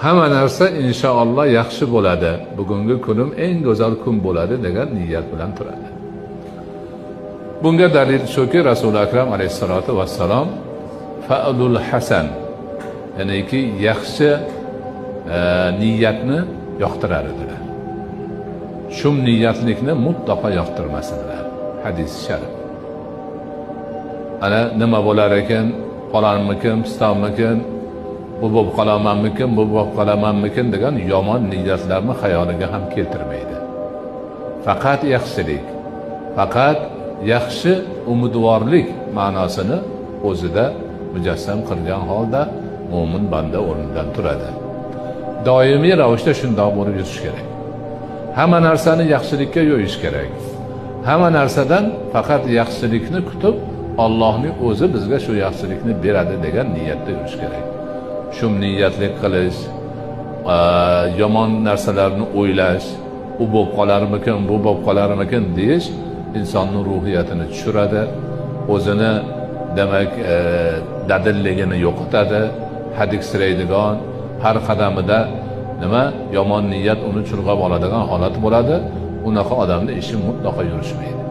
hamma narsa inshaalloh yaxshi bo'ladi, bugungi kunim eng go'zal kun bo'ladi degan niyat bilan turadi. Bunga dalil shuki, Rasul akram alayhisolatu vassalom fa'lul hasan, ya'ni ki yaxshi niyatni yoqtirar edilar. Shum niyatlikni mutlaqo yoqtirmasinlar. Hadis sharif. Ana nima bo'lar ekan, qolarmikin, pistonmikin, bu bo'lib qolamanmikin, bu bo'lib qolamanmikin degan yomon niyatlarni xayoliga ham keltirmaydi. Faqat yaxshilik, faqat yaxshi umidvorlik ma'nosini o'zida mujassam qilgan holda mo'min banda o'rnidan turadi. Doimiy ravishda shundoq bo'lib yurish kerak. Hamma narsani yaxshilikka yo'yish kerak. Hamma narsadan faqat yaxshilikni kutib, Allohning o'zi bizga shu yaxshilikni beradi degan niyatda yurish kerak. Shu niyatlik qilish, yomon narsalarni o'ylash, u bo'lib qolarmikin, bu bo'lib qolarmikin deyish insonning ruhiyatini tushiradi, o'zini demak dadilligini yo'qotadi, hadiksiraydigan, har qadamida nima yomon niyat uni churg'ab oladigan holat bo'ladi. Unaqa odamning ishi mutlaqo yurishmaydi.